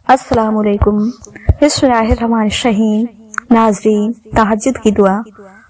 السلام علیکم۔ بسم اللہ الرحمن الرحیم۔ ناظرین، تہجد کی دعا۔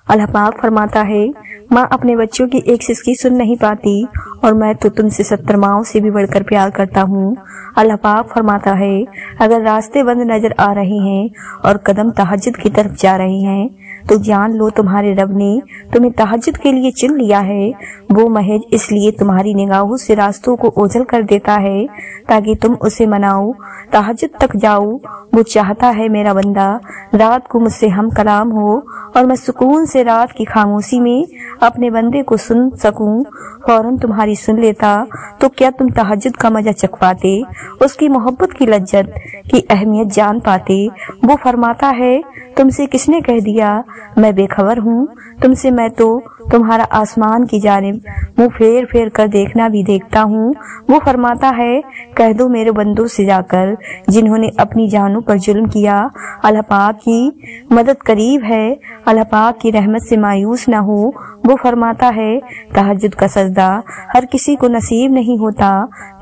اللہ پاک فرماتا ہے، ماں اپنے بچوں کی ایک سسکی سن نہیں پاتی اور میں تو تم سے 70 ماؤں سے بھی بڑھ کر پیار کرتا ہوں۔ اللہ پاک فرماتا ہے، اگر راستے بند نظر آ رہے ہیں اور قدم تہجد کی طرف جا رہے ہیں تو جان لو تمہارے رب نے تمہیں تہجد کے لیے چن لیا ہے۔ وہ محض اس لیے تمہاری نگاہوں سے راستوں کو اوجھل کر دیتا ہے تاکہ تم اسے مناؤ، تہجد تک جاؤ۔ وہ چاہتا ہے میرا بندہ رات کو مجھ سے ہم کلام ہو اور میں سکون سے رات کی خاموشی میں اپنے بندے کو سن سکوں۔ فوراً تمہاری سن لیتا تو کیا تم تہجد کا مزہ چکھ پاتے، اس کی محبت کی لذت کی اہمیت جان پاتے۔ وہ فرماتا ہے، تم سے کس نے کہہ دیا میں بے خبر ہوں، تم سے میں تو تمہارا آسمان کی جانب منہ پھیر پھیر کر دیکھنا بھی دیکھتا ہوں۔ وہ فرماتا ہے، کہہ دو میرے بندوں سے جا کر جنہوں نے اپنی جانوں پر ظلم کیا، اللہ پاک کی مدد قریب ہے، اللہ پاک کی رحمت سے مایوس نہ ہو۔ وہ فرماتا ہے، تہجد کا سجدہ ہر کسی کو نصیب نہیں ہوتا،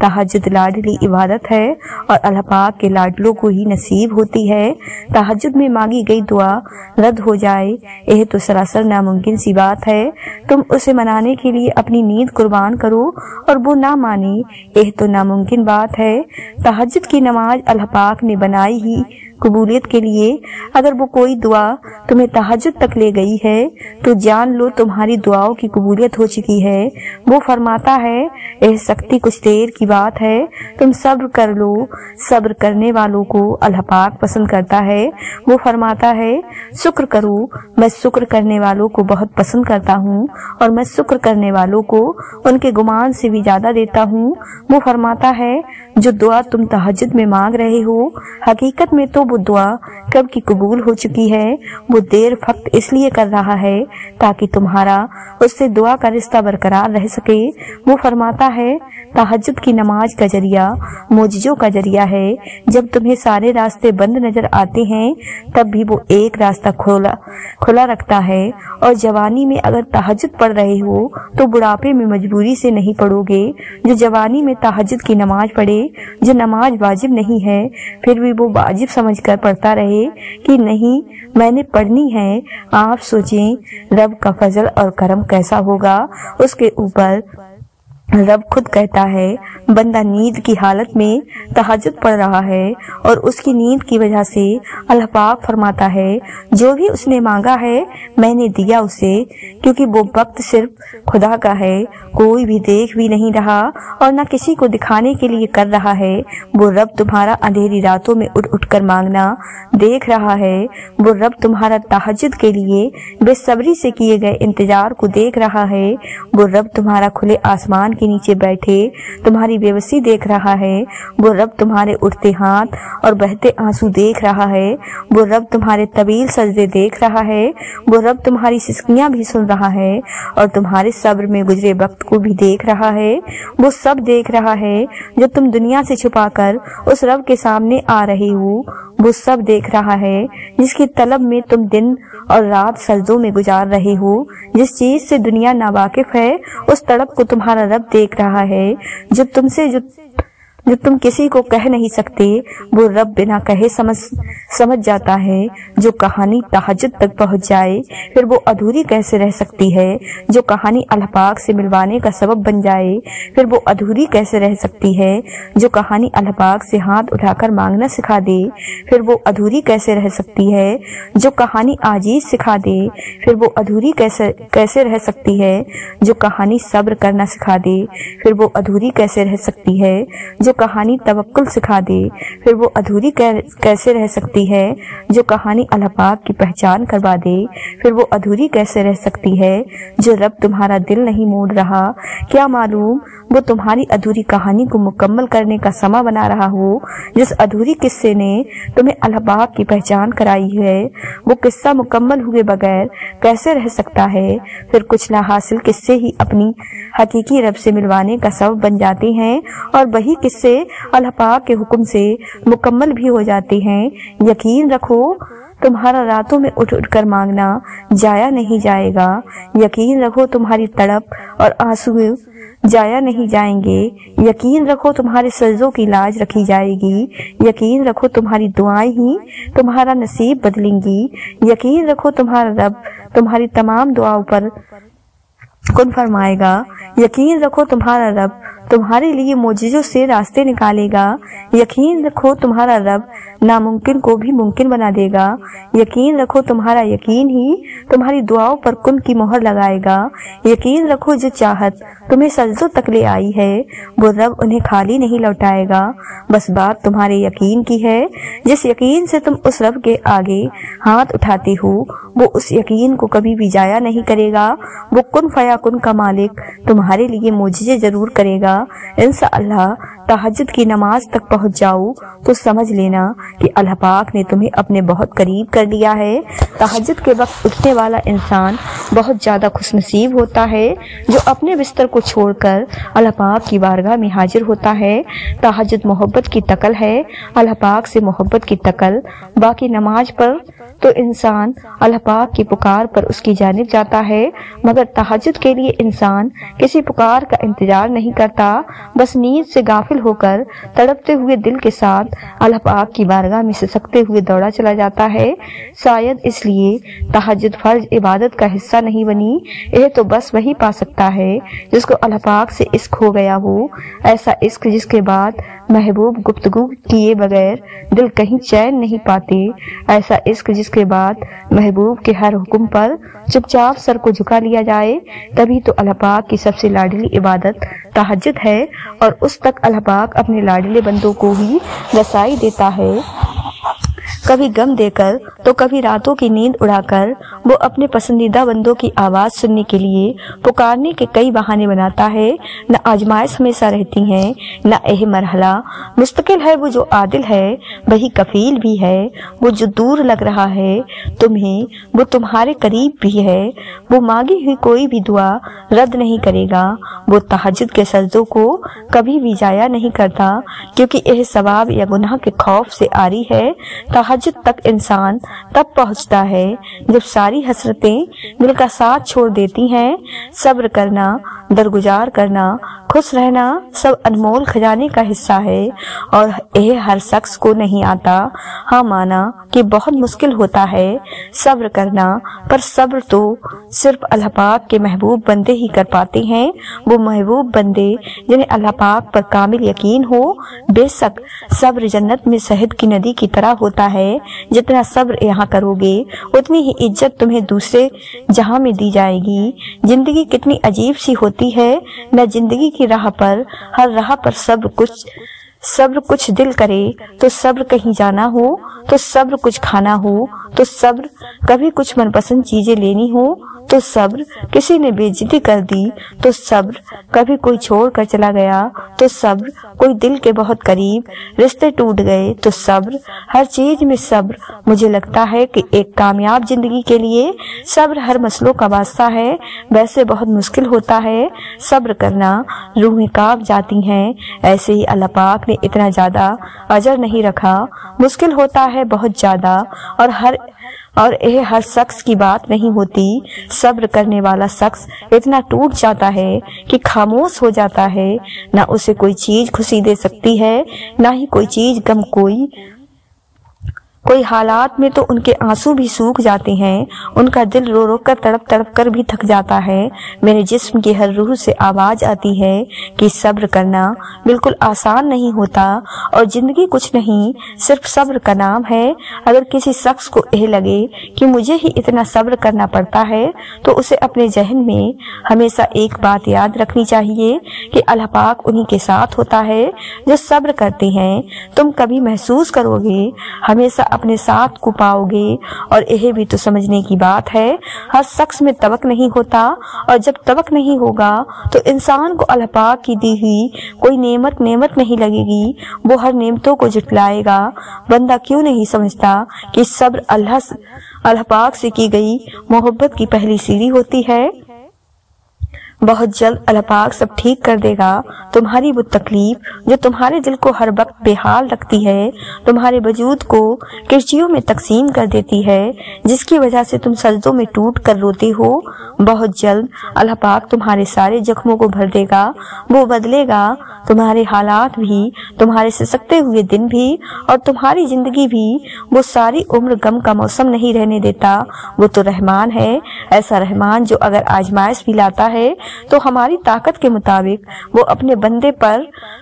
تہجد لاڈلی عبادت ہے اور اللہ پاک کے لاڈلوں کو ہی نصیب ہوتی ہے۔ تہجد میں مانگی گئی دعا رد ہو جائے، یہ تو سراسر ناممکن سی بات ہے۔ تم اسے منانے کے لیے اپنی نیند قربان کرو اور وہ نہ مانے، یہ تو ناممکن بات ہے۔ تہجد کی نماز اللہ پاک نے بنائی ہی قبولیت کے لیے۔ اگر وہ کوئی دعا تمہیں تہجد تک لے گئی ہے تو جان لو تمہاری دعاؤں کی قبولیت ہو چکی ہے۔ وہ فرماتا ہے، یہ سختی کچھ دیر کی بات ہے، تم صبر کر لو، صبر کرنے والوں کو اللہ پاک پسند کرتا ہے۔ وہ فرماتا ہے، شکر کرو، میں شکر کرنے والوں کو بہت پسند کرتا ہوں اور میں شکر کرنے والوں کو ان کے گمان سے بھی زیادہ دیتا ہوں۔ وہ فرماتا ہے، جو دعا تم تہجد میں مانگ رہے ہو حقیقت میں تو وہ دعا کب کی قبول ہو چکی ہے۔ وہ دیر فقط اس لیے کر رہا ہے تاکہ تمہارا اس سے دعا کا رشتہ برقرار رہ سکے۔ وہ فرماتا ہے، تہجد کی نماز کا ذریعہ معجزوں کا ذریعہ ہے۔ جب تمہیں سارے راستے بند نظر آتے ہیں تب بھی وہ ایک راستہ کھلا رکھتا ہے، اور جوانی میں اگر تہجد پڑھ رہے ہو تو بڑھاپے میں مجبوری سے نہیں پڑھو گے۔ جو جوانی میں تہجد کی نماز پڑھے، جو نماز واجب نہیں ہے پھر بھی وہ واجب سمجھ کر پڑھتا رہے کہ نہیں میں نے پڑھنی ہے، آپ سوچیں رب کا فضل اور کرم کیسا ہوگا اس کے اوپر۔ رب خود کہتا ہے، بندہ نیند کی حالت میں تہجد پڑھ رہا ہے اور اس کی نیند کی وجہ سے اللہ پاک فرماتا ہے، جو بھی اس نے مانگا ہے میں نے دیا اسے، کیونکہ وہ وقت صرف خدا کا ہے، کوئی بھی دیکھ بھی نہیں رہا اور نہ کسی کو دکھانے کے لیے کر رہا ہے۔ وہ رب تمہارا اندھیری راتوں میں اٹھ اٹھ کر مانگنا دیکھ رہا ہے، وہ رب تمہارا تہجد کے لیے بے صبری سے کیے گئے انتظار کو دیکھ رہا ہے، وہ رب تمہارا کھلے آسمان کے نیچے بیٹھے تمہاری بے بسی دیکھ رہا ہے، وہ رب تمہارے اٹھتے ہاتھ اور بہتے آنسو دیکھ رہا ہے، وہ رب تمہارے طویل سجدے دیکھ رہا ہے، وہ رب تمہاری سسکیاں بھی سن رہا ہے اور تمہارے صبر میں گزرے وقت کو بھی دیکھ رہا ہے۔ وہ سب دیکھ رہا ہے جو تم دنیا سے چھپا کر اس رب کے سامنے آ رہے ہو، وہ سب دیکھ رہا ہے جس کی طلب میں تم دن اور رات سجدوں میں گزار رہے ہو۔ جس چیز سے دنیا ناواقف ہے اس طلب کو تمہارا رب دیکھ رہا ہے، جو تم کسی کو کہہ نہیں سکتے وہ رب بنا کہے سمجھ جاتا ہے۔ جو کہانی تہجد تک پہنچ جائے پھر وہ ادھوری کیسے رہ سکتی ہے، جو کہانی اللہ پاک سے ملوانے کا سبب بن جائے پھر وہ ادھوری کیسے رہ سکتی ہے، جو کہانی اللہ پاک سے ہاتھ اٹھا کر مانگنا سکھا دے پھر وہ ادھوری کیسے رہ سکتی ہے، جو کہانی عاجز سکھا دے پھر وہ ادھوری کیسے رہ سکتی ہے، جو کہانی صبر کرنا سکھا دے پھر وہ ادھوری کیسے رہ سکتی ہے، جو کہانی توکل سکھا دے پھر وہ ادھوری کیسے رہ سکتی ہے، جو کہانی اللہ پاک کی پہچان کروا دے پھر وہ ادھوری کیسے رہ سکتی ہے۔ جو رب تمہارا دل نہیں موڑ رہا، کیا معلوم وہ تمہاری ادھوری کہانی کو مکمل کرنے کا سما بنا رہا ہو۔ جس ادھوری قصے نے تمہیں اللہ پاک کی پہچان کرائی ہے وہ قصہ مکمل ہوئے بغیر کیسے رہ سکتا ہے۔ پھر کچھ نہ حاصل قصے ہی اپنی حقیقی رب سے ملوانے کا سبب بن جاتے ہیں اور وہی قصے اللہ پاک کے حکم سے مکمل بھی ہو جاتے ہیں۔ یقین رکھو تمہارا راتوں میں اٹھ اٹھ کر مانگنا جایا نہیں جائے گا۔ یقین رکھو تمہاری تڑپ اور آنسو جایا نہیں جائیں گے۔ یقین رکھو تمہارے سجدوں کی لاج رکھی جائے گی۔ یقین رکھو تمہاری دعائیں ہی تمہارا نصیب بدلیں گی۔ یقین رکھو تمہارا رب تمہاری تمام دعاؤں پر کن فرمائے گا۔ یقین رکھو تمہارا رب تمہارے لیے معجزوں سے راستے نکالے گا۔ یقین رکھو تمہارا رب ناممکن کو بھی ممکن بنا دے گا۔ یقین رکھو تمہارا یقین ہی تمہاری دعاؤں پر کن کی مہر لگائے گا۔ یقین رکھو جو چاہت تمہیں سجدوں تک لے آئی ہے وہ رب انہیں خالی نہیں لوٹائے گا۔ بس بات تمہارے یقین کی ہے۔ جس یقین سے تم اس رب کے آگے ہاتھ اٹھاتے ہو وہ اس یقین کو کبھی بھی ضائع نہیں کرے گا۔ وہ کن فیکن کا مالک تمہارے لیے معجزے ضرور کرے گا۔ انشاءاللہ تہجد کی نماز تک پہنچ جاؤ تو سمجھ لینا کہ اللہ پاک نے تمہیں اپنے بہت قریب کر لیا ہے۔ تہجد کے وقت اٹھنے والا انسان بہت زیادہ خوش نصیب ہوتا ہے جو اپنے بستر کو چھوڑ کر اللہ پاک کی بارگاہ میں حاضر ہوتا ہے۔ تہجد محبت کی تکل ہے، اللہ پاک سے محبت کی تکل۔ باقی نماز پر تو انسان اللہ پاک کی پکار پر اس کی جانب جاتا ہے، مگر تہجد کے لیے انسان کسی پکار کا انتظار نہیں کرتا، بس نیند سے غافل ہو کر تڑپتے ہوئے دل کے ساتھ اللہ پاک کی بارگاہ میں سسکتے ہوئے دوڑا چلا جاتا ہے۔ شاید اس لیے تہجد فرض عبادت کا حصہ نہیں بنی۔ یہ تو بس وہی پا سکتا ہے جس کو اللہ پاک سے عشق ہو گیا ہو، ایسا عشق جس کے بعد محبوب گفتگو کیے بغیر دل کہیں چین نہیں پاتے، ایسا عشق جس کے بعد محبوب کے ہر حکم پر چپ چاپ سر کو جھکا لیا جائے۔ تبھی تو اللہ پاک کی سب سے لاڈلی عبادت تہجد ہے، اور اس تک اللہ پاک اپنے لاڈلے بندوں کو ہی رسائی دیتا ہے۔ کبھی غم دے کر تو کبھی راتوں کی نیند اڑا کر وہ اپنے پسندیدہ بندوں کی آواز سننے کے لیے پکارنے کے کئی بہانے بناتا ہے۔ نہ آزمائش ہمیشہ رہتی ہیں، نہ یہ مرحلہ مستقل ہے۔ وہ جو عادل ہے وہی کفیل بھی ہے، وہ جو دور لگ رہا ہے تمہیں وہ تمہارے قریب بھی ہے۔ وہ مانگی ہوئی کوئی بھی دعا رد نہیں کرے گا۔ وہ تہجد کے سجدوں کو کبھی بھی ضائع نہیں کرتا، کیونکہ یہ ثواب یا گناہ کے خوف سے عاری ہے۔ تہجد تک انسان تب پہنچتا ہے جب ساری حسرتیں دل کا ساتھ چھوڑ دیتی ہیں۔ صبر کرنا، درگزار کرنا، خوش رہنا سب انمول خزانے کا حصہ ہے، اور یہ ہر شخص کو نہیں آتا۔ ہاں مانا کہ بہت مشکل ہوتا ہے صبر کرنا، پر صبر تو صرف اللہ پاک کے محبوب بندے ہی کر پاتے ہیں۔ وہ محبوب بندے جنہیں اللہ پاک پر کامل یقین ہو۔ بے شک صبر جنت میں شہد کی ندی کی طرح ہوتا ہے۔ جتنا صبر یہاں کرو گے اتنی ہی عزت تمہیں دوسرے جہاں میں دی جائے گی۔ زندگی کتنی عجیب سی ہوتی ہے، نہ زندگی کی راہ پر ہر راہ پر صبر کچھ دل کرے تو صبر کہیں جانا ہو، تو صبر کچھ کھانا ہو، تو صبر کبھی کچھ من پسند چیزیں لینی ہو، تو صبر کسی نے بے عزتی کر دی، تو صبر کبھی کوئی چھوڑ کر چلا گیا، تو صبر کوئی دل کے بہت قریب رشتے ٹوٹ گئے، تو صبر ہر چیز میں صبر۔ مجھے لگتا ہے کہ ایک کامیاب زندگی کے لیے صبر ہر مسئلوں کا واسطہ ہے۔ ویسے بہت مشکل ہوتا ہے صبر کرنا، روحیں کانپ جاتی ہیں، ایسے ہی اللہ پاک نے اتنا زیادہ اجر نہیں رکھا۔ مشکل ہوتا ہے بہت زیادہ، اور یہ ہر شخص کی بات نہیں ہوتی۔ صبر کرنے والا شخص اتنا ٹوٹ جاتا ہے کہ خاموش ہو جاتا ہے۔ نہ اسے کوئی چیز خوشی دے سکتی ہے، نہ ہی کوئی چیز غم۔ کوئی حالات میں تو ان کے آنسو بھی سوکھ جاتے ہیں، ان کا دل رو رو کر تڑپ تڑپ کر بھی تھک جاتا ہے۔ میرے جسم کی ہر روح سے آواز آتی ہے کہ صبر کرنا بالکل آسان نہیں ہوتا، اور زندگی کچھ نہیں صرف صبر کا نام ہے۔ اگر کسی شخص کو یہ لگے کہ مجھے ہی اتنا صبر کرنا پڑتا ہے تو اسے اپنے ذہن میں ہمیشہ ایک بات یاد رکھنی چاہیے کہ اللہ پاک انہی کے ساتھ ہوتا ہے جو صبر کرتے ہیں۔ تم کبھی محسوس کرو گے ہمیشہ اپنے ساتھ کو پاؤ گے، اور یہ بھی تو سمجھنے کی بات ہے ہر شخص میں توق نہیں ہوتا، اور جب توق نہیں ہوگا تو انسان کو اللہ پاک کی دی ہوئی کوئی نعمت نہیں لگے گی، وہ ہر نعمتوں کو جھٹلائے گا۔ بندہ کیوں نہیں سمجھتا کہ صبر اللہ پاک سے کی گئی محبت کی پہلی سیڑھی ہوتی ہے؟ بہت جلد اللہ پاک سب ٹھیک کر دے گا۔ تمہاری وہ تکلیف جو تمہارے دل کو ہر وقت بے حال رکھتی ہے، تمہارے وجود کو کرچیوں میں تقسیم کر دیتی ہے، جس کی وجہ سے تم سجدوں میں ٹوٹ کر روتے ہو، بہت جلد اللہ پاک تمہارے سارے زخموں کو بھر دے گا، وہ بدلے گا تمہارے حالات بھی، تمہارے سسکتے ہوئے دن بھی اور تمہاری زندگی بھی۔ وہ ساری عمر غم کا موسم نہیں رہنے دیتا، وہ تو رحمان ہے، ایسا رحمان جو اگر آزمائش بھی لاتا ہے تو ہماری طاقت کے مطابق وہ اپنے بندے پر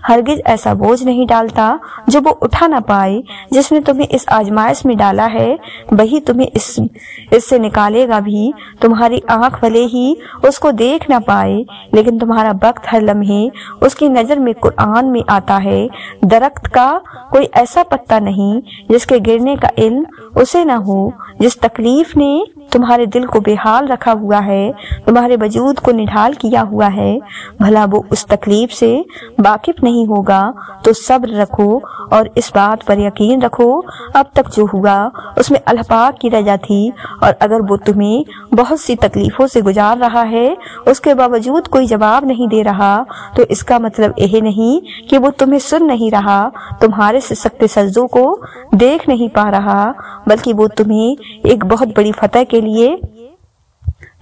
ہرگز ایسا بوجھ نہیں ڈالتا جو وہ اٹھا نہ پائے۔ جس نے تمہیں اس آزمائش میں ڈالا ہے وہی تمہیں اس سے نکالے گا بھی۔ تمہاری آنکھ بھلے ہی اس کو دیکھ نہ پائے، لیکن تمہارا وقت ہر لمحے اس کی نظر میں قرآن میں آتا ہے۔ درخت کا کوئی ایسا پتا نہیں جس کے گرنے کا علم اسے نہ ہو۔ جس تکلیف نے تمہارے دل کو بے حال رکھا ہوا ہے، تمہارے وجود کو نڈھال کیا ہوا ہے، بھلا وہ اس تکلیف سے واقف نہیں ہوگا؟ تو صبر رکھو اور اس بات پر یقین رکھو اب تک جو ہوا اس میں اللہ پاک کی رضا تھی، اور اگر وہ تمہیں بہت سی تکلیفوں سے گزار رہا ہے اس کے باوجود کوئی جواب نہیں دے رہا تو اس کا مطلب یہ نہیں کہ وہ تمہیں سن نہیں رہا، تمہارے سسکتے سجدوں کو دیکھ نہیں پا رہا، بلکہ وہ تمہیں ایک بہت بڑی فتح کے لیے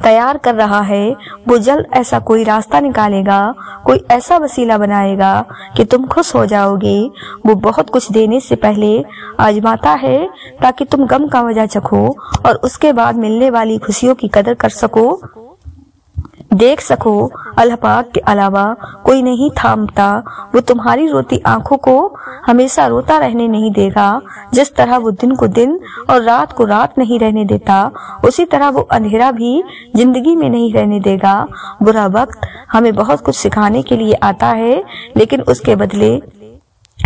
تیار کر رہا ہے۔ وہ جلد ایسا کوئی راستہ نکالے گا، کوئی ایسا وسیلہ بنائے گا کہ تم خوش ہو جاؤ گے۔ وہ بہت کچھ دینے سے پہلے آزماتا ہے تاکہ تم غم کا مزہ چکھو اور اس کے بعد ملنے والی خوشیوں کی قدر کر سکو، دیکھ سکو۔ اللہ پاک کے علاوہ کوئی نہیں تھامتا، وہ تمہاری روتی آنکھوں کو ہمیشہ روتا رہنے نہیں دے گا۔ جس طرح وہ دن کو دن اور رات کو رات نہیں رہنے دیتا، اسی طرح وہ اندھیرا بھی زندگی میں نہیں رہنے دے گا۔ برا وقت ہمیں بہت کچھ سکھانے کے لیے آتا ہے، لیکن اس کے بدلے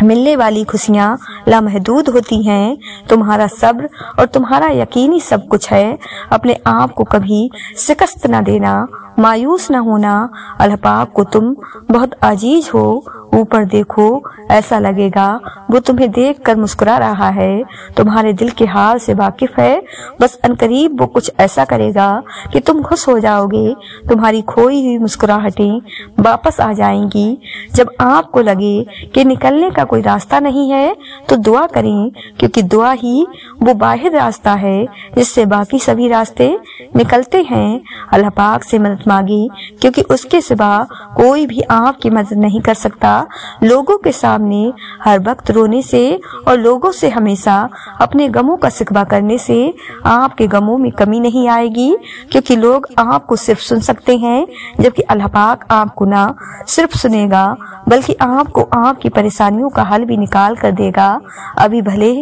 ملنے والی خوشیاں لامحدود ہوتی ہیں۔ تمہارا صبر اور تمہارا یقینی سب کچھ ہے۔ اپنے آپ کو کبھی شکست نہ دینا، مایوس نہ ہونا۔ اللہ پاک کو تم بہت عزیز ہو، اوپر دیکھو، ایسا لگے گا وہ تمہیں دیکھ کر مسکرا رہا ہے، تمہارے دل کے حال سے واقف ہے۔ بس عنقریب وہ کچھ ایسا کرے گا کہ تم خوش ہو جاؤ گے، تمہاری کھوئی ہوئی مسکراہٹیں واپس آ جائیں گی۔ جب آپ کو لگے کہ نکلنے کا کوئی راستہ نہیں ہے تو دعا کریں، کیونکہ دعا ہی وہ واحد راستہ ہے جس سے باقی سبھی راستے نکلتے ہیں۔ اللہ پاک سے مدد مانگی، کیونکہ اس کے سوا کوئی بھی آپ کی مدد نہیں کر سکتا۔ لوگوں کے سامنے ہر وقت رونے سے اور لوگوں سے ہمیشہ اپنے غموں کا شکوہ کرنے سے آپ کے غموں میں کمی نہیں آئے گی، کیونکہ لوگ آپ کو صرف سن سکتے ہیں، جبکہ اللہ پاک آپ کو نہ صرف سنے گا بلکہ آپ کو آپ کی پریشانیوں کا حل بھی نکال کر دے گا۔ ابھی بھلے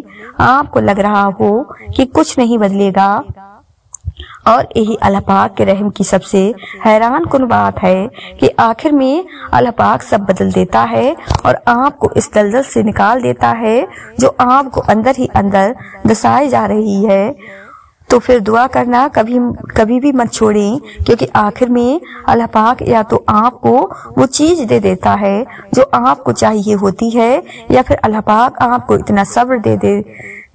آپ کو لگ رہا ہو کہ کچھ نہیں بدلے گا، اور یہی اللہ پاک کے رحم کی سب سے حیران کن بات ہے کہ آخر میں اللہ پاک سب بدل دیتا ہے اور آپ کو اس دلدل سے نکال دیتا ہے جو آپ کو اندر ہی اندر دسائی جا رہی ہے۔ تو پھر دعا کرنا کبھی بھی مت چھوڑیں، کیونکہ آخر میں اللہ پاک یا تو آپ کو وہ چیز دے دیتا ہے جو آپ کو چاہیے ہوتی ہے، یا پھر اللہ پاک آپ کو اتنا صبر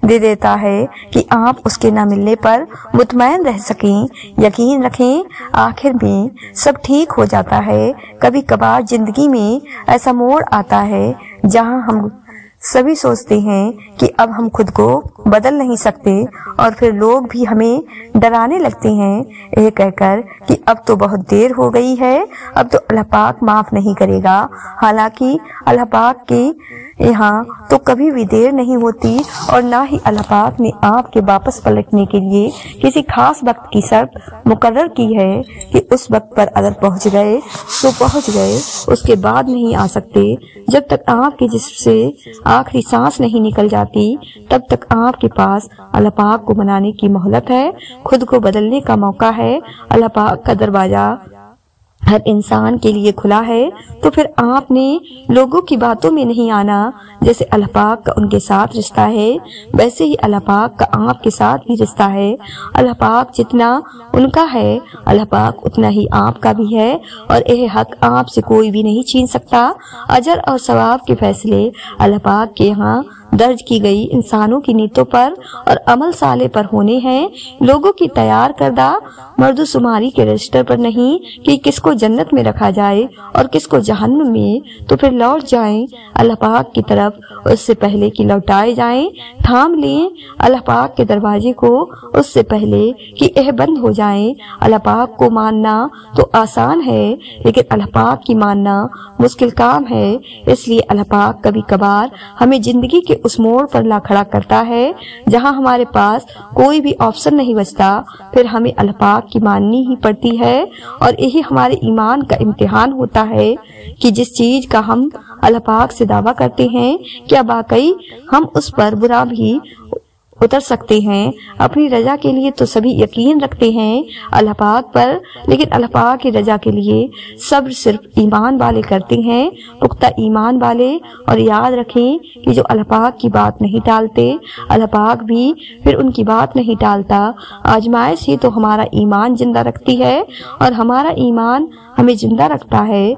دے دیتا ہے کہ آپ اس کے نہ ملنے پر مطمئن رہ سکیں۔ یقین رکھیں آخر میں سب ٹھیک ہو جاتا ہے۔ کبھی کبھار زندگی میں ایسا موڑ آتا ہے جہاں ہم سبھی سوچتے ہیں کہ اب ہم خود کو بدل نہیں سکتے، اور پھر لوگ بھی ہمیں ڈرانے لگتے ہیں یہ کہہ کر کہ اب تو بہت دیر ہو گئی ہے، اب تو اللہ پاک معاف نہیں کرے گا۔ حالانکہ اللہ پاک کی یہاں تو کبھی بھی دیر نہیں ہوتی، اور نہ ہی اللہ پاک نے آپ کے واپس پلٹنے کے لیے کسی خاص وقت کی شرط مقرر کی ہے کہ اس وقت پر اگر پہنچ گئے تو پہنچ گئے، اس کے بعد نہیں آ سکتے۔ جب تک آپ کے جسم سے آخری سانس نہیں نکل جاتی تب تک آپ کے پاس اللہ پاک کو منانے کی مہلت ہے، خود کو بدلنے کا موقع ہے۔ اللہ پاک کا دروازہ ہر انسان کے لیے کھلا ہے، تو پھر آپ نے لوگوں کی باتوں میں نہیں آنا۔ جیسے اللہ پاک کا ان کے ساتھ رشتہ ہے، ویسے ہی اللہ پاک کا آپ کے ساتھ بھی رشتہ ہے۔ اللہ پاک جتنا ان کا ہے، اللہ پاک اتنا ہی آپ کا بھی ہے، اور یہ حق آپ سے کوئی بھی نہیں چھین سکتا۔ اجر اور ثواب کے فیصلے اللہ پاک کے یہاں درج کی گئی انسانوں کی نیتوں پر اور عمل صالح پر ہونے ہیں، لوگوں کی تیار کردہ مرد و شماری کے رجسٹر پر نہیں کہ کس کو جنت میں رکھا جائے اور کس کو جہنم میں۔ تو پھر لوٹ جائیں اللہ پاک کی طرف اس سے پہلے کہ لوٹائے جائیں، تھام لیں اللہ پاک کے دروازے کو اس سے پہلے کہ بند ہو جائیں۔ اللہ پاک کو ماننا تو آسان ہے، لیکن اللہ پاک کی ماننا مشکل کام ہے۔ اس لیے اللہ پاک کبھی کبھار ہمیں زندگی کے اس موڑ پر لا کھڑا کرتا ہے جہاں ہمارے پاس کوئی بھی آپشن نہیں بچتا، پھر ہمیں اللہ پاک کی ماننی ہی پڑتی ہے۔ اور یہی ہمارے ایمان کا امتحان ہوتا ہے کہ جس چیز کا ہم اللہ پاک سے دعویٰ کرتے ہیں کیا واقعی ہم اس پر برا بھی اتر سکتے ہیں۔ اپنی رضا کے لیے تو سبھی یقین رکھتے ہیں اللہ پاک پر، لیکن اللہ پاک کی رضا کے لیے صبر صرف ایمان والے کرتے ہیں، پختہ ایمان والے۔ اور یاد رکھیں کہ جو اللہ پاک کی بات نہیں ٹالتے، اللہ پاک بھی پھر ان کی بات نہیں ٹالتا۔ آزمائش ہی تو ہمارا ایمان زندہ رکھتی ہے اور ہمارا ایمان ہمیں زندہ رکھتا ہے،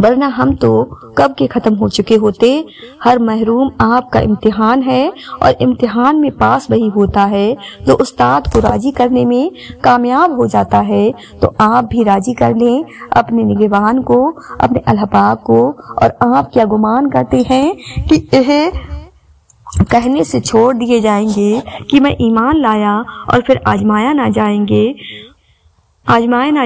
ورنہ ہم تو کب کے ختم ہو چکے ہوتے۔ ہر محروم آپ کا امتحان ہے، اور امتحان میں پاس وہی ہوتا ہے جو استاد کو راضی کرنے میں کامیاب ہو جاتا ہے۔ تو آپ بھی راضی کر لیں اپنے نگہبان کو، اپنے اللہ پاک کو۔ اور آپ کیا گمان کرتے ہیں کہ یہ کہنے سے چھوڑ دیے جائیں گے کہ میں ایمان لایا اور پھر آزمائے نہ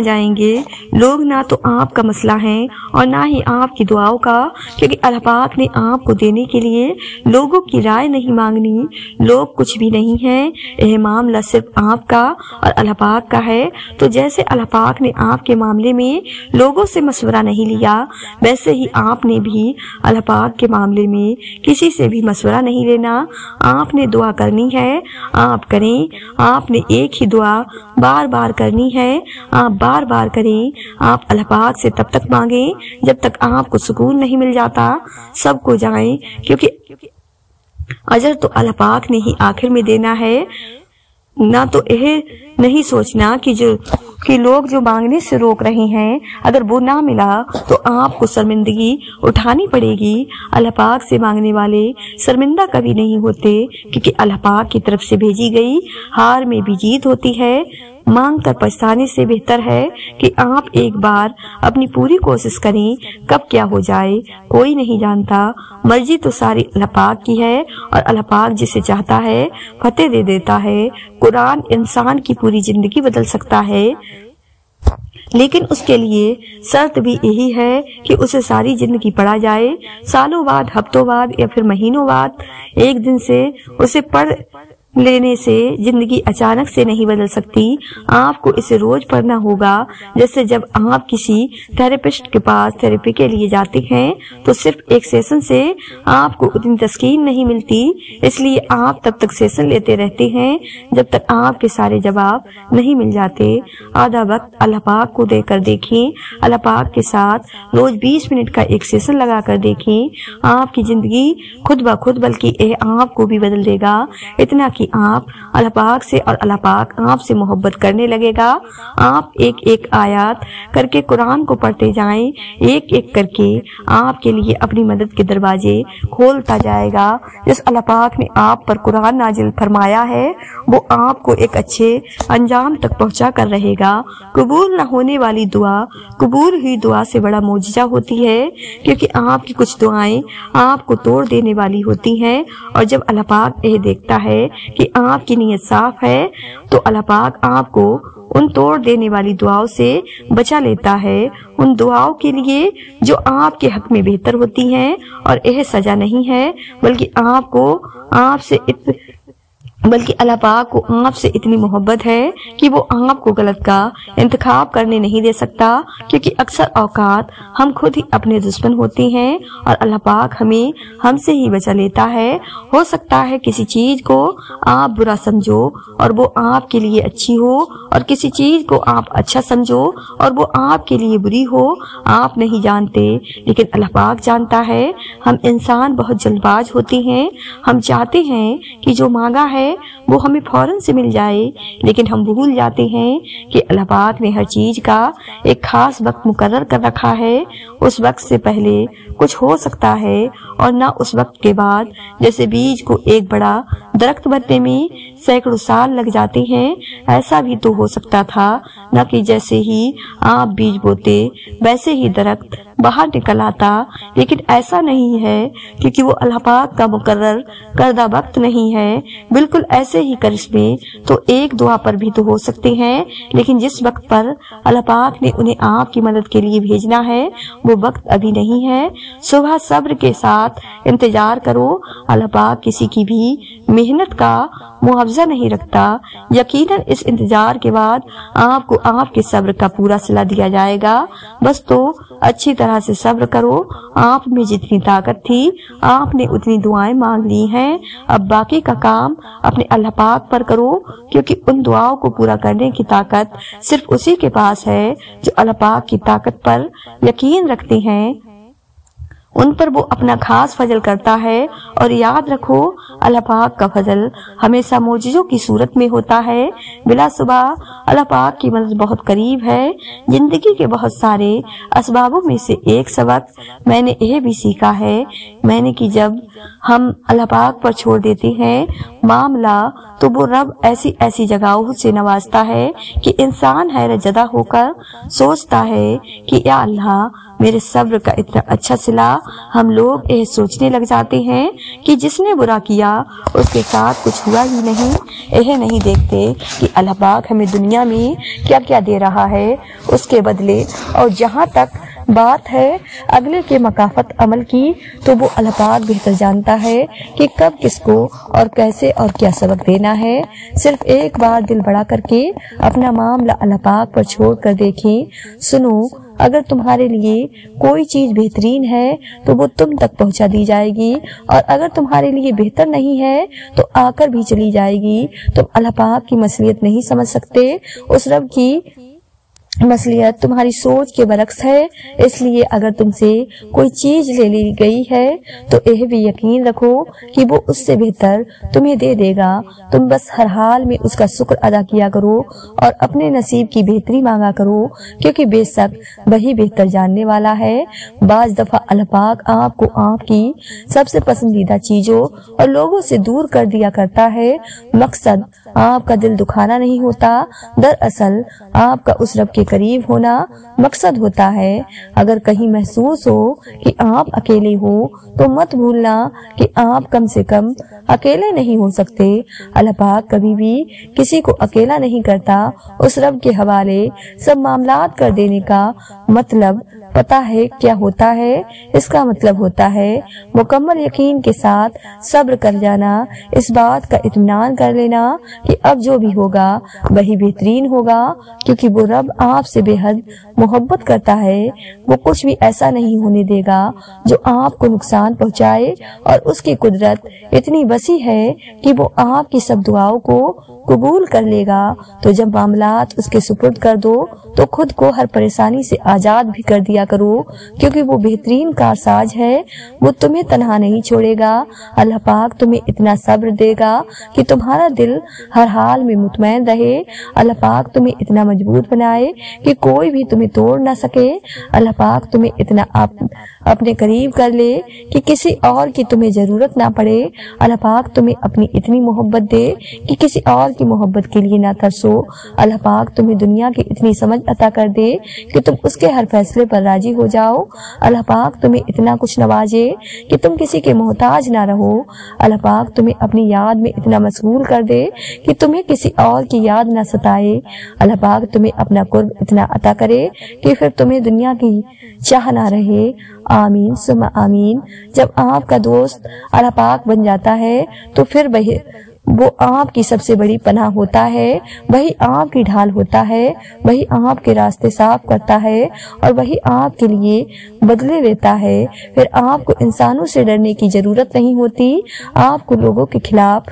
جائیں گے؟ لوگ نہ تو آپ کا مسئلہ ہیں اور نہ ہی آپ کی دعاؤں کا، کیونکہ اللہ پاک نے آپ کو دینے کے لیے لوگوں کی رائے نہیں مانگنی۔ لوگ کچھ بھی نہیں ہیں، یہ معاملہ صرف آپ کا اور اللہ پاک کا ہے۔ تو جیسے اللہ پاک نے آپ کے معاملے میں لوگوں سے مشورہ نہیں لیا، ویسے ہی آپ نے بھی اللہ پاک کے معاملے میں کسی سے بھی مشورہ نہیں لینا۔ آپ نے دعا کرنی ہے، آپ کریں۔ آپ نے ایک ہی دعا بار بار کرنی ہے، آپ بار بار کریں۔ آپ اللہ پاک سے تب تک مانگیں جب تک آپ کو سکون نہیں مل جاتا۔ سب کو جائیں، کیونکہ اجر تو اللہ پاک نے ہی آخر میں دینا ہے۔ نہ تو یہ نہیں سوچنا کہ لوگ جو مانگنے سے روک رہے ہیں، اگر وہ نہ ملا تو آپ کو شرمندگی اٹھانی پڑے گی۔ اللہ پاک سے مانگنے والے شرمندہ کبھی نہیں ہوتے، کیونکہ اللہ پاک کی طرف سے بھیجی گئی ہار میں بھی جیت ہوتی ہے۔ مانگ کر پچھتانے سے بہتر ہے کہ آپ ایک بار اپنی پوری کوشش کریں۔ کب کیا ہو جائے کوئی نہیں جانتا، مرضی تو ساری اللہ پاک کی ہے، اور اللہ پاک جسے چاہتا ہے فتح دے دیتا ہے۔ قرآن انسان کی پوری زندگی بدل سکتا ہے، لیکن اس کے لیے شرط بھی یہی ہے کہ اسے ساری زندگی پڑھا جائے۔ سالوں بعد، ہفتوں بعد یا پھر مہینوں بعد، ایک دن سے اسے پڑھ لینے سے زندگی اچانک سے نہیں بدل سکتی۔ آپ کو اسے روز پڑھنا ہوگا۔ جیسے جب آپ کسی تھراپسٹ کے پاس تھراپی کے لیے جاتے ہیں تو صرف ایک سیشن سے آپ کو اتنی تسکین نہیں ملتی، اس لیے آپ تب تک سیشن لیتے رہتے ہیں جب تک آپ کے سارے جواب نہیں مل جاتے۔ آدھا وقت اللہ پاک کو دے کر دیکھیں، اللہ پاک کے ساتھ روز 20 منٹ کا ایک سیشن لگا کر دیکھیں۔ آپ کی زندگی خود بخود بلکہ یہ آپ کو بھی بدل دے گا، اتنا کہ آپ اللہ پاک سے اور اللہ پاک آپ سے محبت کرنے لگے گا۔ آپ ایک ایک آیات کر کے قرآن کو پڑھتے جائیں، ایک ایک کر کے آپ کے لیے اپنی مدد کے دروازے کھولتا جائے گا۔ جس اللہ پاک نے آپ پر قرآن نازل فرمایا ہے وہ آپ کو ایک اچھے انجام تک پہنچا کر رہے گا۔ قبول نہ ہونے والی دعا قبول ہوئی دعا سے بڑا معجزہ ہوتی ہے، کیونکہ آپ کی کچھ دعائیں آپ کو توڑ دینے والی ہوتی ہیں، اور جب اللہ پاک یہ دیکھتا ہے کہ آپ کی نیت صاف ہے تو اللہ پاک آپ کو ان توڑ دینے والی دعاؤں سے بچا لیتا ہے، ان دعاؤں کے لیے جو آپ کے حق میں بہتر ہوتی ہیں۔ اور یہ سزا نہیں ہے، بلکہ اللہ پاک کو آپ سے اتنی محبت ہے کہ وہ آپ کو غلط کا انتخاب کرنے نہیں دے سکتا، کیونکہ اکثر اوقات ہم خود ہی اپنے دشمن ہوتے ہیں اور اللہ پاک ہم سے ہی بچا لیتا ہے۔ ہو سکتا ہے کسی چیز کو آپ برا سمجھو اور وہ آپ کے لیے اچھی ہو، اور کسی چیز کو آپ اچھا سمجھو اور وہ آپ کے لیے بری ہو۔ آپ نہیں جانتے، لیکن اللہ پاک جانتا ہے۔ ہم انسان بہت جلد باز ہوتے ہیں، ہم چاہتے ہیں کہ جو مانگا ہے وہ ہمیں فوراً سے مل جائے، لیکن ہم بھول جاتے ہیں کہ اللہ پاک نے ہر چیز کا ایک خاص وقت مقرر کر رکھا ہے۔ اس وقت سے پہلے کچھ ہو سکتا ہے اور نہ اس وقت کے بعد۔ جیسے بیج کو ایک بڑا درخت بننے میں سینکڑوں سال لگ جاتے ہیں، ایسا بھی تو ہو سکتا تھا نہ کہ جیسے ہی آپ بیج بوتے ویسے ہی درخت باہر نکل آتا، لیکن ایسا نہیں ہے کیونکہ وہ اللہ پاک کا مقرر کردہ وقت نہیں ہے۔ بالکل ایسے ہی کرشمے تو ایک دعا پر بھی تو ہو سکتے ہیں، لیکن جس وقت پر اللہ پاک نے انہیں آپ کی مدد کے لیے بھیجنا ہے وہ وقت ابھی نہیں ہے۔ صبح صبر کے ساتھ انتظار کرو، اللہ پاک کسی کی بھی محنت کا معاوضہ نہیں رکھتا۔ یقیناً اس انتظار کے بعد آپ کو آپ کے صبر کا پورا صلہ دیا جائے گا۔ بس تو اچھی طرح سے صبر کرو۔ آپ میں جتنی طاقت تھی آپ نے اتنی دعائیں مانگ لی ہیں، اب باقی کا کام اپنے اللہ پاک پر کرو، کیونکہ ان دعاؤں کو پورا کرنے کی طاقت صرف اسی کے پاس ہے جو اللہ پاک کی طاقت پر یقین رکھتے ہیں، ان پر وہ اپنا خاص فضل کرتا ہے۔ اور یاد رکھو اللہ پاک کا فضل ہمیشہ معجزوں کی صورت میں ہوتا ہے۔ بلا شبہ اللہ پاک کی مدد بہت قریب ہے۔ زندگی کے بہت سارے اسبابوں میں سے ایک سبق میں نے یہ بھی سیکھا ہے کہ جب ہم اللہ پاک پر چھوڑ دیتے ہیں معاملہ تو وہ رب ایسی جگہوں سے نوازتا ہے کہ انسان حیرت زدہ ہو کر سوچتا ہے کہ یا اللہ میرے صبر کا اتنا اچھا صلہ۔ ہم لوگ یہ سوچنے لگ جاتے ہیں کہ جس نے برا کیا اس کے ساتھ کچھ ہوا ہی نہیں۔ یہ نہیں دیکھتے کہ اللہ پاک ہمیں دنیا میں کیا کیا دے رہا ہے اس کے بدلے۔ اور جہاں تک بات ہے اگلے کے مکافات عمل کی، تو وہ اللہ پاک بہتر جانتا ہے کہ کب کس کو اور کیسے اور کیا سبق دینا ہے۔ صرف ایک بار دل بڑا کر کے اپنا معاملہ اللہ پاک پر چھوڑ کر دیکھیں۔ سنو، اگر تمہارے لیے کوئی چیز بہترین ہے تو وہ تم تک پہنچا دی جائے گی، اور اگر تمہارے لیے بہتر نہیں ہے تو آ کر بھی چلی جائے گی۔ تم اللہ پاک کی مصلحت نہیں سمجھ سکتے، اس رب کی مصلحت تمہاری سوچ کے برعکس ہے۔ اس لیے اگر تم سے کوئی چیز لے لی گئی ہے تو یہ بھی یقین رکھو کہ وہ اس سے بہتر تمہیں دے دے گا۔ تم بس ہر حال میں اس کا شکر ادا کیا کرو اور اپنے نصیب کی بہتری مانگا کرو، کیونکہ بے شک وہی بہتر جاننے والا ہے۔ بعض دفعہ اللہ پاک آپ کو آپ کی سب سے پسندیدہ چیزوں اور لوگوں سے دور کر دیا کرتا ہے۔ مقصد آپ کا دل دکھانا نہیں ہوتا، دراصل آپ کا اس رب کے قریب ہونا مقصد ہوتا ہے۔ اگر کہیں محسوس ہو کہ آپ اکیلے ہو تو مت بھولنا کہ آپ کم سے کم اکیلے نہیں ہو سکتے۔ اللہ پاک کبھی بھی کسی کو اکیلا نہیں کرتا۔ اس رب کے حوالے سب معاملات کر دینے کا مطلب پتہ ہے کیا ہوتا ہے؟ اس کا مطلب ہوتا ہے مکمل یقین کے ساتھ صبر کر جانا، اس بات کا اطمینان کر لینا کہ اب جو بھی ہوگا وہی بہترین ہوگا، کیونکہ وہ رب آپ سے بے حد محبت کرتا ہے۔ وہ کچھ بھی ایسا نہیں ہونے دے گا جو آپ کو نقصان پہنچائے، اور اس کی قدرت اتنی وسیع ہے کہ وہ آپ کی سب دعاؤں کو قبول کر لے گا۔ تو جب معاملات اس کے سپرد کر دو تو خود کو ہر پریشانی سے آزاد بھی کر دیا کرو، کیونکہ وہ بہترین کارساز ہے۔ وہ تمہیں تنہا نہیں چھوڑے گا۔ اللہ پاک تمہیں اتنا صبر دے گا کہ تمہارا دل ہر حال میں مطمئن رہے۔ اللہ پاک تمہیں اتنا مضبوط بنائے کہ کوئی بھی تمہیں توڑ نہ سکے۔ اللہ پاک تمہیں اتنا اپنے قریب کر لے کہ کسی اور کی تمہیں ضرورت نہ پڑے۔ اللہ پاک تمہیں اپنی اتنی محبت دے کہ کسی اور کی محبت کے لیے نہ ترسو۔ اللہ پاک تمہیں دنیا کی اتنی سمجھ عطا کر دے کہ تم اس کے ہر فیصلے پر راضی ہو جاؤ۔ اللہ پاک تمہیں اتنا کچھ نوازے کہ تم کسی کے محتاج نہ رہو۔ اللہ پاک تمہیں اپنی یاد میں اتنا مشغول کر دے کہ تمہیں کسی اور کی یاد نہ ستائے۔ اللہ پاک تمہیں اپنا قرب اتنا عطا کرے کہ پھر تمہیں دنیا کی چاہ نہ رہے۔ آمین ثم آمین۔ جب آپ کا دوست اللہ پاک بن جاتا ہے تو پھر وہ آپ کی سب سے بڑی پناہ ہوتا ہے، وہی آپ کی ڈھال ہوتا ہے، وہی آپ کے راستے صاف کرتا ہے اور وہی آپ کے لیے بدلے لیتا ہے۔ پھر آپ کو انسانوں سے ڈرنے کی ضرورت نہیں ہوتی۔ آپ کو لوگوں کے خلاف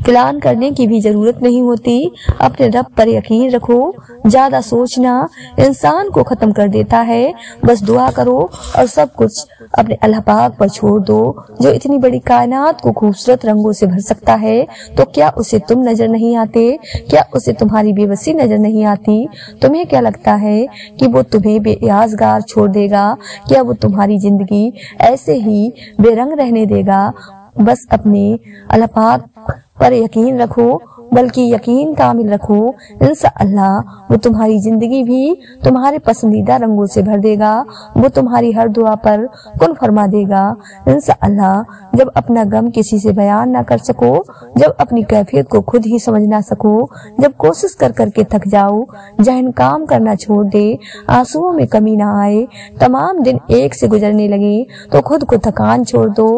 پلان کرنے کی بھی ضرورت نہیں ہوتی۔ اپنے رب پر یقین رکھو، زیادہ سوچنا انسان کو ختم کر دیتا ہے۔ بس دعا کرو اور سب کچھ اپنے اللہ پاک پر چھوڑ دو، جو اتنی بڑی کائنات کو خوبصورت رنگوں سے بھر سکتا ہے۔ تو کیا اسے تم نظر نہیں آتے؟ کیا اسے تمہاری بے بسی نظر نہیں آتی؟ تمہیں کیا لگتا ہے کہ وہ تمہیں بے یازگار چھوڑ دے گا؟ کیا وہ تمہاری زندگی ایسے ہی بے رنگ رہنے دے گا؟ بس اپنے اللہ پاک پر یقین رکھو، بلکہ یقین کامل رکھو، انشاءاللہ وہ تمہاری زندگی بھی تمہارے پسندیدہ رنگوں سے بھر دے گا۔ وہ تمہاری ہر دعا پر کن فرما دے گا۔ انشاءاللہ جب اپنا غم کسی سے بیان نہ کر سکو، جب اپنی کیفیت کو خود ہی سمجھ نہ سکو، جب کوشش کر کر کے تھک جاؤ، ذہن کام کرنا چھوڑ دے، آنسوؤں میں کمی نہ آئے، تمام دن ایک سے گزرنے لگے، تو خود کو تھکان چھوڑ دو،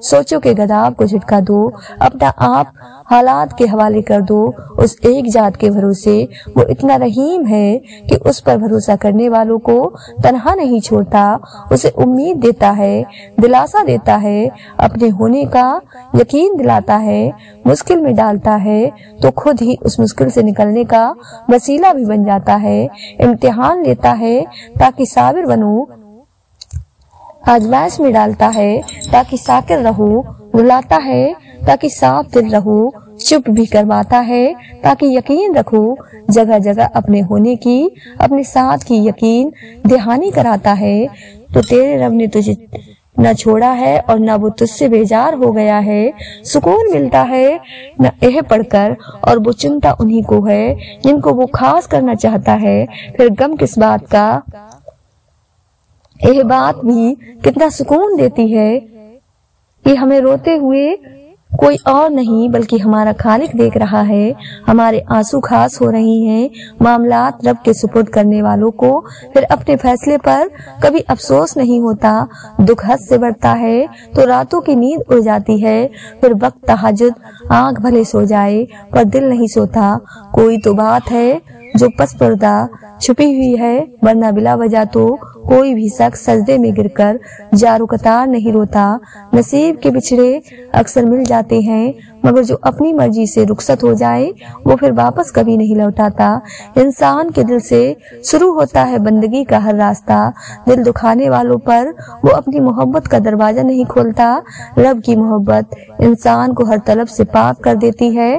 سوچو کہ گداف کو جھٹکا دو، اپنا آپ حالات کے حوالے کر دو اس ایک ذات کے بھروسے۔ وہ اتنا رحیم ہے کہ اس پر بھروسہ کرنے والوں کو تنہا نہیں چھوڑتا، اسے امید دیتا ہے، دلاسا دیتا ہے، اپنے ہونے کا یقین دلاتا ہے، مشکل میں ڈالتا ہے تو خود ہی اس مشکل سے نکلنے کا وسیلہ بھی بن جاتا ہے، امتحان لیتا ہے تاکہ صابر بنو، آزمائش میں ڈالتا ہے تاکہ ساکر رہو، رلاتا ہے تاکہ صاف دل رہو، چپ بھی کرواتا ہے تاکہ یقین رکھو، جگہ جگہ اپنے ہونے کی، اپنے ساتھ کی یقین دہانی کراتا ہے۔ تو تیرے رب نے تجھے نہ چھوڑا ہے اور نہ وہ تجھ سے بیزار ہو گیا ہے۔ سکون ملتا ہے نہ اہ پڑھ کر، اور وہ چنتا انہی کو ہے جن کو وہ خاص کرنا چاہتا ہے۔ پھر غم کس بات کا، یہ بات بھی کتنا سکون دیتی ہے کہ ہمیں روتے ہوئے کوئی اور نہیں بلکہ ہمارا خالق دیکھ رہا ہے، ہمارے آنسو خاص ہو رہی ہیں۔ معاملات رب کے سپرد کرنے والوں کو پھر اپنے فیصلے پر کبھی افسوس نہیں ہوتا۔ دکھ حد سے بڑھتا ہے تو راتوں کی نیند اڑ جاتی ہے، پھر وقت تہجد آنکھ بھلے سو جائے پر دل نہیں سوتا۔ کوئی تو بات ہے جو پس پردہ چھپی ہوئی ہے، ورنہ بلا وجہ تو کوئی بھی شخص سجدے میں گر کر جارو قطار نہیں روتا۔ نصیب کے بچھڑے اکثر مل جاتے ہیں، مگر جو اپنی مرضی سے رخصت ہو جائے وہ پھر واپس کبھی نہیں لوٹاتا۔ انسان کے دل سے شروع ہوتا ہے بندگی کا ہر راستہ، دل دکھانے والوں پر وہ اپنی محبت کا دروازہ نہیں کھولتا۔ رب کی محبت انسان کو ہر طلب سے پاک کر دیتی ہے،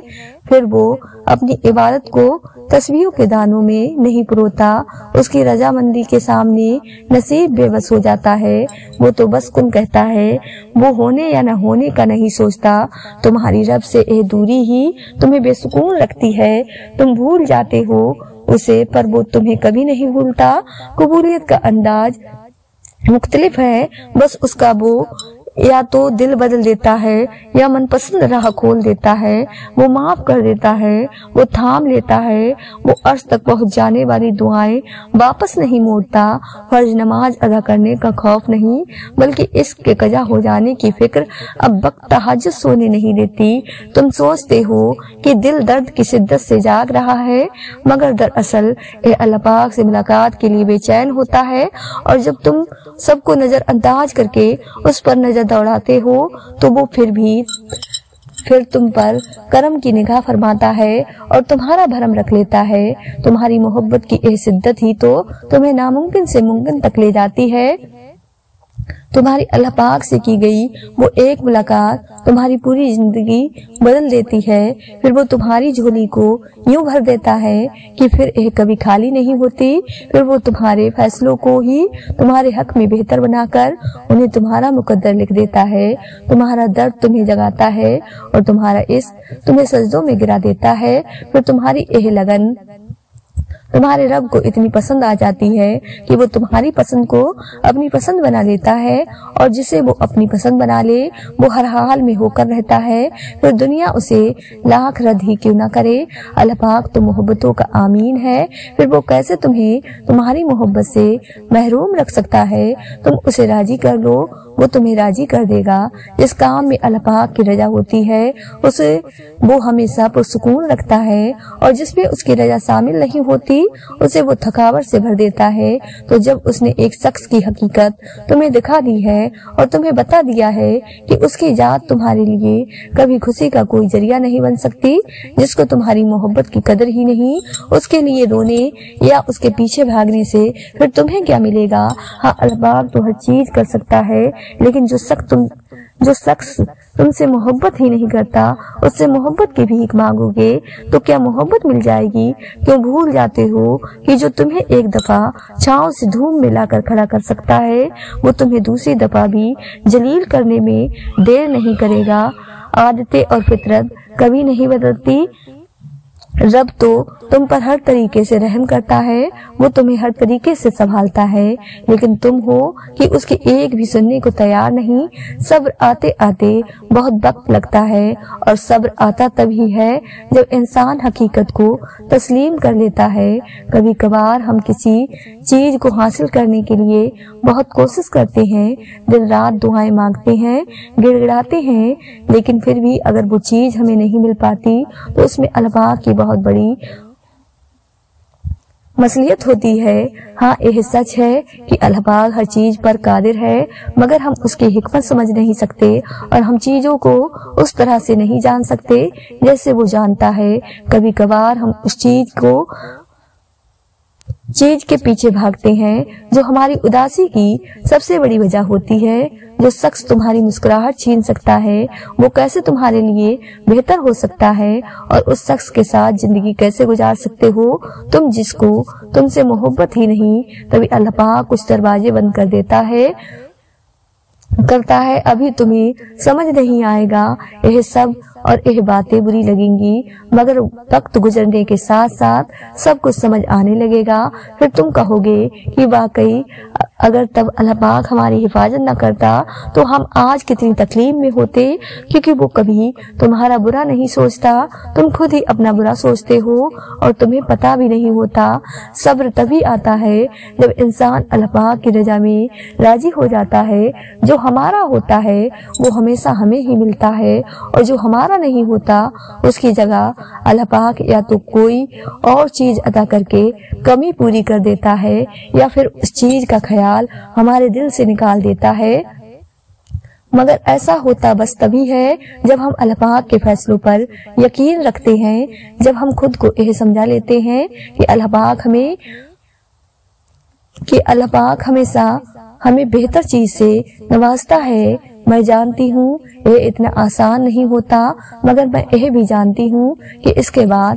پھر وہ اپنی عبادت کو تسبیحوں کے دانوں میں نہیں پروتا، اس کی رضامندی کے سامنے نصیب بے بس ہو جاتا ہے۔ وہ تو بس کن کہتا ہے، وہ ہونے یا نہ ہونے کا نہیں سوچتا۔ تمہاری رب سے یہ دوری ہی تمہیں بے سکون رکھتی ہے، تم بھول جاتے ہو اسے پر وہ تمہیں کبھی نہیں بھولتا۔ قبولیت کا انداز مختلف ہے، بس اس کا وہ یا تو دل بدل دیتا ہے یا من پسند راہ کھول دیتا ہے، وہ معاف کر دیتا ہے، وہ تھام لیتا ہے، وہ عرش تک پہنچ جانے والی دعائیں واپس نہیں موڑتا۔ فرض نماز ادا کرنے کا خوف نہیں بلکہ اس کے قضا ہو جانے کی فکر اب وقت تہجد سونے نہیں دیتی۔ تم سوچتے ہو کہ دل درد کی شدت سے جاگ رہا ہے، مگر دراصل اللہ پاک سے ملاقات کے لیے بے چین ہوتا ہے، اور جب تم سب کو نظر انداز کر کے اس پر نظر دوڑاتے ہو تو وہ پھر تم پر کرم کی نگاہ فرماتا ہے اور تمہارا بھرم رکھ لیتا ہے۔ تمہاری محبت کی یہ شدت ہی تو تمہیں ناممکن سے ممکن تک لے جاتی ہے۔ تمہاری اللہ پاک سے کی گئی وہ ایک ملاقات تمہاری پوری زندگی بدل دیتی ہے، پھر وہ تمہاری جھولی کو یوں بھر دیتا ہے کہ پھر یہ کبھی خالی نہیں ہوتی۔ پھر وہ تمہارے فیصلوں کو ہی تمہارے حق میں بہتر بنا کر انہیں تمہارا مقدر لکھ دیتا ہے۔ تمہارا درد تمہیں جگاتا ہے اور تمہارا عشق تمہیں سجدوں میں گرا دیتا ہے۔ پھر تمہاری یہ لگن تمہارے رب کو اتنی پسند آ جاتی ہے کہ وہ تمہاری پسند کو اپنی پسند بنا لیتا ہے، اور جسے وہ اپنی پسند بنا لے وہ ہر حال میں ہو کر رہتا ہے، پھر دنیا اسے لاکھ رد ہی کیوں نہ کرے۔ اللہ پاک تو محبتوں کا آمین ہے، پھر وہ کیسے تمہیں تمہاری محبت سے محروم رکھ سکتا ہے۔ تم اسے راضی کر لو، وہ تمہیں راضی کر دے گا۔ جس کام میں اللہ پاک کی رضا ہوتی ہے اسے وہ ہمیشہ پرسکون رکھتا ہے، اور جس میں اس کی رضا شامل نہیں ہوتی اسے وہ تھکاوٹ سے بھر دیتا ہے۔ تو جب اس نے ایک شخص کی حقیقت تمہیں دکھا دی ہے اور تمہیں بتا دیا ہے کہ اس کی ذات تمہارے لیے کبھی خوشی کا کوئی ذریعہ نہیں بن سکتی، جس کو تمہاری محبت کی قدر ہی نہیں، اس کے لیے رونے یا اس کے پیچھے بھاگنے سے پھر تمہیں کیا ملے گا؟ ہاں، اللہ پاک تو ہر چیز کر سکتا ہے، لیکن جو شخص تم سے محبت ہی نہیں کرتا اس سے محبت کی بھیک مانگو گے تو کیا محبت مل جائے گی؟ کیوں بھول جاتے ہو کہ جو تمہیں ایک دفعہ چھاؤں سے دھوم میں لا کر کھڑا کر سکتا ہے وہ تمہیں دوسری دفعہ بھی جلیل کرنے میں دیر نہیں کرے گا۔ عادتیں اور فطرت کبھی نہیں بدلتی۔ رب تو تم پر ہر طریقے سے رحم کرتا ہے، وہ تمہیں ہر طریقے سے سنبھالتا ہے، لیکن تم ہو کہ اس کے ایک بھی سننے کو تیار نہیں۔ صبر آتے آتے بہت وقت لگتا ہے، اور صبر آتا تبھی ہے جب انسان حقیقت کو تسلیم کر لیتا ہے۔ کبھی کبھار ہم کسی چیز کو حاصل کرنے کے لیے بہت کوشش کرتے ہیں، دن رات دعائیں مانگتے ہیں، گڑ گڑاتے ہیں، لیکن پھر بھی اگر وہ چیز ہمیں نہیں مل پاتی تو اس میں اللہ پاک کی بہت بڑی مصلحت ہوتی ہے۔ ہاں، یہ سچ ہے کہ اللہ پاک ہر چیز پر قادر ہے، مگر ہم اس کی حکمت سمجھ نہیں سکتے، اور ہم چیزوں کو اس طرح سے نہیں جان سکتے جیسے وہ جانتا ہے۔ کبھی کبھار ہم اس چیز کے پیچھے بھاگتے ہیں جو ہماری اداسی کی سب سے بڑی وجہ ہوتی ہے۔ جو شخص تمہاری مسکراہٹ چھین سکتا ہے وہ کیسے تمہارے لیے بہتر ہو سکتا ہے، اور اس شخص کے ساتھ زندگی کیسے گزار سکتے ہو تم جس کو تم سے محبت ہی نہیں؟ تبھی اللہ پاک کچھ دروازے بند کر دیتا ہے ابھی تمہیں سمجھ نہیں آئے گا۔ یہ سب اور یہ باتیں بری لگیں گی، مگر وقت گزرنے کے ساتھ ساتھ سب کچھ سمجھ آنے لگے گا۔ پھر تم کہو گے کہ واقعی اگر تب اللہ پاک ہماری حفاظت نہ کرتا تو ہم آج کتنی تکلیف میں ہوتے، کیونکہ وہ کبھی تمہارا برا نہیں سوچتا، تم خود ہی اپنا برا سوچتے ہو اور تمہیں پتا بھی نہیں ہوتا۔ صبر تبھی آتا ہے جب انسان اللہ پاک کی رضا میں راضی ہو جاتا ہے۔ جو ہمارا ہوتا ہے وہ ہمیشہ ہمیں ہی ملتا ہے، اور جو ہمارا نہیں ہوتا اس کی جگہ اللہ پاک یا تو کوئی اور چیز عطا کر کے کمی پوری کر دیتا ہے، یا پھر اس چیز کا خیال ہمارے دل سے نکال دیتا ہے۔ مگر ایسا ہوتا بس تبھی ہے جب ہم اللہ پاک کے فیصلوں پر یقین رکھتے ہیں، جب ہم خود کو یہ سمجھا لیتے ہیں کہ اللہ پاک ہمیشہ ہمیں بہتر چیز سے نوازتا ہے۔ میں جانتی ہوں یہ اتنا آسان نہیں ہوتا، مگر میں یہ بھی جانتی ہوں کہ اس کے بعد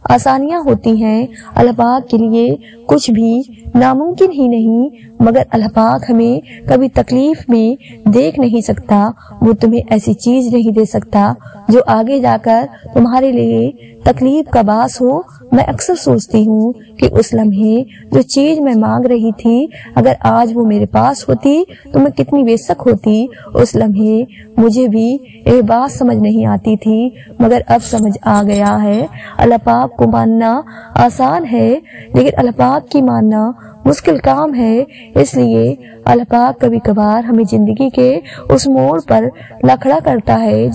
آسانیاں ہوتی ہیں۔ اللہ پاک کے لیے کچھ بھی ناممکن ہی نہیں، مگر اللہ پاک ہمیں کبھی تکلیف میں دیکھ نہیں سکتا۔ وہ تمہیں ایسی چیز نہیں دے سکتا جو آگے جا کر تمہارے لیے تکلیف کا باعث ہو۔ میں اکثر سوچتی ہوں کہ اس لمحے جو چیز میں مانگ رہی تھی اگر آج وہ میرے پاس ہوتی تو میں کتنی بے شک ہوتی۔ اس لمحے مجھے بھی یہ بات سمجھ نہیں آتی تھی، مگر اب سمجھ آ گیا ہے۔ اللہ پاک کو ماننا آسان ہے، لیکن اللہ پاک کی ماننا مشکل کام ہے۔ اس لیے اللہ پاک کبھی کبھار ہمیں زندگی کے اس موڑ پر لکھڑا کرتا ہے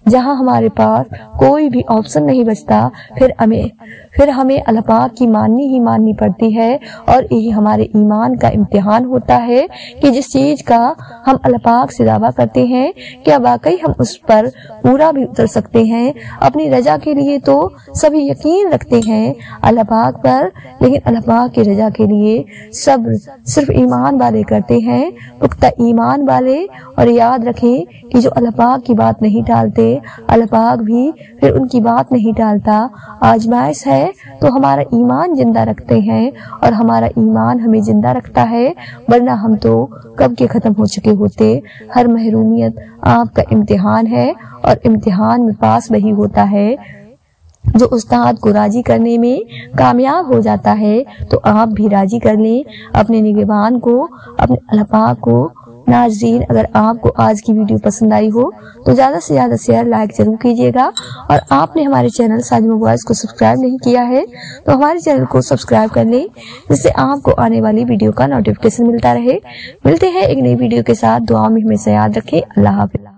جہاں ہمارے پاس کوئی بھی آپشن نہیں بچتا، پھر ہمیں اللہ پاک کی ماننی پڑتی ہے، اور یہی ہمارے ایمان کا امتحان ہوتا ہے کہ جس چیز کا ہم اللہ پاک سے دعویٰ کرتے ہیں کیا واقعی ہم اس پر پورا بھی اتر سکتے ہیں۔ اپنی رضا کے لیے تو سبھی یقین رکھتے ہیں اللہ پاک پر، لیکن اللہ پاک کی رضا کے لیے صبر صرف ایمان والے کرتے ہیں، پختہ ایمان والے۔ اور یاد رکھیں کہ جو اللہ پاک کی بات نہیں ٹالتے اللہ پاک بھی پھر ان کی بات نہیں ٹالتا۔ آزمائش ہے تو ہمارا ایمان زندہ رکھتے ہیں، اور ہمارا ایمان ہمیں زندہ رکھتا ہے، ورنہ ہم تو کب کے ختم ہو چکے ہوتے۔ ہر محرومیت آپ کا امتحان ہے، اور امتحان میں پاس وہی ہوتا ہے جو استاد کو راضی کرنے میں کامیاب ہو جاتا ہے۔ تو آپ بھی راضی کر لیں اپنے نگہبان کو، اپنے اللہ پاک کو، ناظرین، اگر آپ کو آج کی ویڈیو پسند آئی ہو تو زیادہ سے زیادہ شیئر لائک ضرور کیجیے گا، اور آپ نے ہمارے چینل ساجمہ وائس کو سبسکرائب نہیں کیا ہے تو ہمارے چینل کو سبسکرائب کر لیں، جس سے آپ کو آنے والی ویڈیو کا نوٹیفیکیشن ملتا رہے۔ ملتے ہیں ایک نئی ویڈیو کے ساتھ، دعا میں ہمیشہ یاد رکھیں۔ اللہ حافظ۔